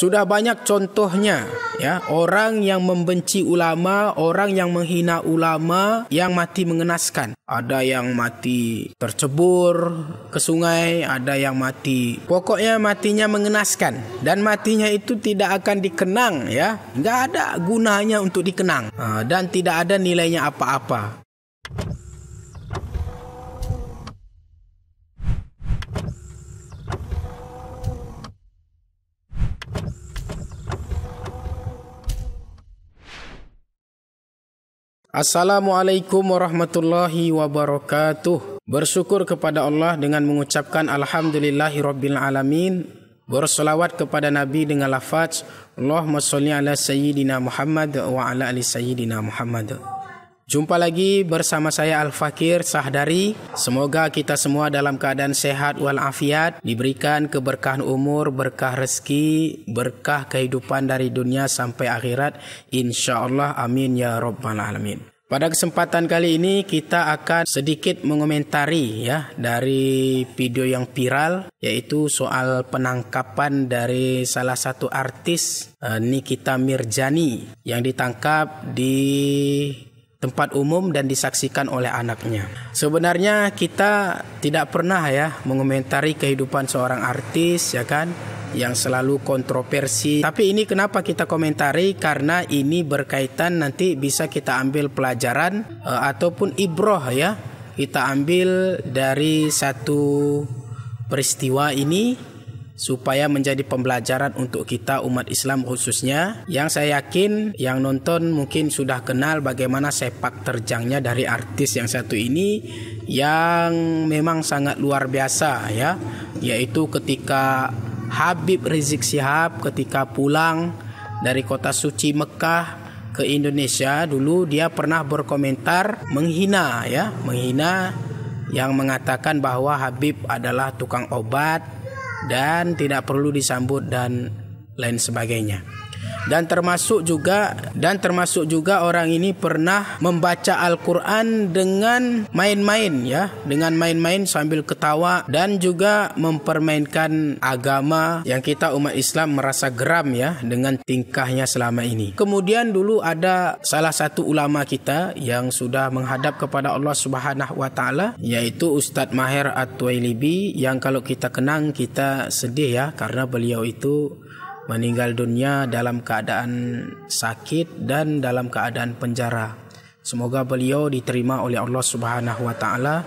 Sudah banyak contohnya ya, orang yang membenci ulama, orang yang menghina ulama yang mati mengenaskan. Ada yang mati tercebur ke sungai, ada yang mati. Pokoknya matinya mengenaskan dan matinya itu tidak akan dikenang ya. Enggak ada gunanya untuk dikenang dan tidak ada nilainya apa-apa. Assalamualaikum warahmatullahi wabarakatuh. Bersyukur kepada Allah dengan mengucapkan Alhamdulillahirabbil alamin. Berselawat kepada Nabi dengan lafaz Allahumma sholli ala sayyidina Muhammad wa ala ali sayyidina Muhammad. Jumpa lagi bersama saya Al-Fakir Sahdari. Semoga kita semua dalam keadaan sehat walafiat, diberikan keberkahan umur, berkah rezeki, berkah kehidupan dari dunia sampai akhirat, insyaAllah, amin ya rabbal alamin. Pada kesempatan kali ini kita akan sedikit mengomentari ya dari video yang viral, yaitu soal penangkapan dari salah satu artis Nikita Mirzani yang ditangkap di tempat umum dan disaksikan oleh anaknya. Sebenarnya kita tidak pernah ya mengomentari kehidupan seorang artis ya kan, yang selalu kontroversi. Tapi ini kenapa kita komentari? Karena ini berkaitan, nanti bisa kita ambil pelajaran ataupun ibroh ya. Kita ambil dari satu peristiwa ini supaya menjadi pembelajaran untuk kita umat Islam khususnya. Yang saya yakin yang nonton mungkin sudah kenal bagaimana sepak terjangnya dari artis yang satu ini, yang memang sangat luar biasa ya, yaitu ketika Habib Rizik Syihab ketika pulang dari kota suci Mekah ke Indonesia, dulu dia pernah berkomentar menghina yang mengatakan bahwa Habib adalah tukang obat dan tidak perlu disambut dan lain sebagainya. Dan termasuk juga orang ini pernah membaca Al-Quran dengan main-main ya, dengan main-main sambil ketawa dan juga mempermainkan agama yang kita umat Islam merasa geram ya dengan tingkahnya selama ini. Kemudian dulu ada salah satu ulama kita yang sudah menghadap kepada Allah Subhanahu wa taala, yaitu Ustadz Maher At-Twailibi, yang kalau kita kenang kita sedih ya, karena beliau itu meninggal dunia dalam keadaan sakit dan dalam keadaan penjara. Semoga beliau diterima oleh Allah Subhanahu wa taala.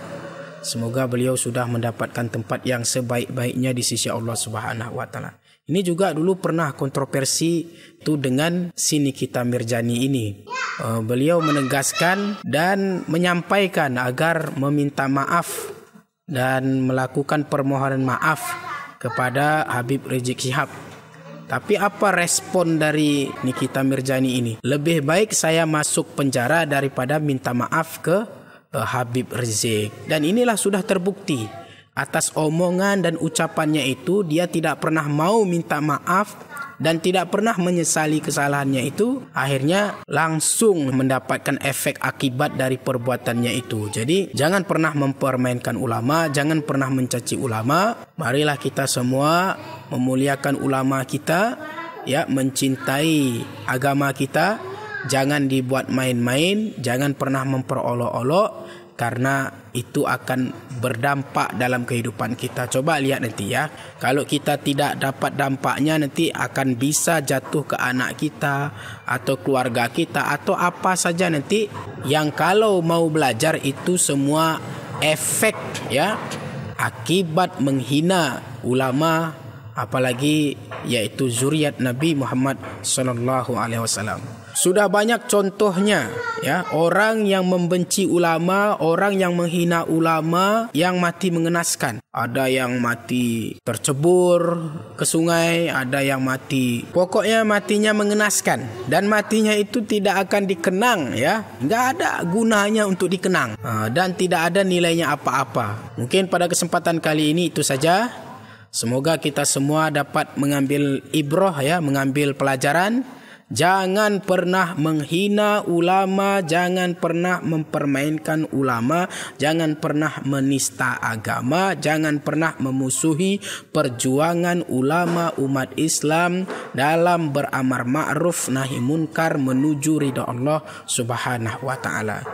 Semoga beliau sudah mendapatkan tempat yang sebaik-baiknya di sisi Allah Subhanahu wa taala. Ini juga dulu pernah kontroversi itu dengan si Nikita Mirzani ini. Beliau menegaskan dan menyampaikan agar meminta maaf dan melakukan permohonan maaf kepada Habib Rizik Syihab. Tapi apa respon dari Nikita Mirzani ini? Lebih baik saya masuk penjara daripada minta maaf ke Habib Rizik. Dan inilah sudah terbukti. Atas omongan dan ucapannya itu, dia tidak pernah mau minta maaf dan tidak pernah menyesali kesalahannya itu. Akhirnya langsung mendapatkan efek akibat dari perbuatannya itu. Jadi jangan pernah mempermainkan ulama, jangan pernah mencaci ulama. Marilah kita semua memuliakan ulama kita ya, mencintai agama kita. Jangan dibuat main-main, jangan pernah memperolok-olok, karena itu akan berdampak dalam kehidupan kita. Coba lihat nanti ya, kalau kita tidak dapat dampaknya, nanti akan bisa jatuh ke anak kita atau keluarga kita atau apa saja nanti, yang kalau mau belajar itu semua efek ya, akibat menghina ulama, apalagi yaitu zuriat Nabi Muhammad sallallahu alaihi wasallam. Sudah banyak contohnya ya, orang yang membenci ulama, orang yang menghina ulama yang mati mengenaskan. Ada yang mati tercebur ke sungai, ada yang mati. Pokoknya matinya mengenaskan dan matinya itu tidak akan dikenang ya. Enggak ada gunanya untuk dikenang dan tidak ada nilainya apa-apa. Mungkin pada kesempatan kali ini itu saja. Semoga kita semua dapat mengambil ibroh ya, mengambil pelajaran. Jangan pernah menghina ulama, jangan pernah mempermainkan ulama, jangan pernah menista agama, jangan pernah memusuhi perjuangan ulama umat Islam dalam beramar ma'ruf nahi munkar menuju ridha Allah Subhanahu wa taala.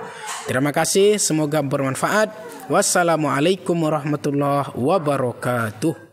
Terima kasih, semoga bermanfaat. Wassalamualaikum warahmatullahi wabarakatuh.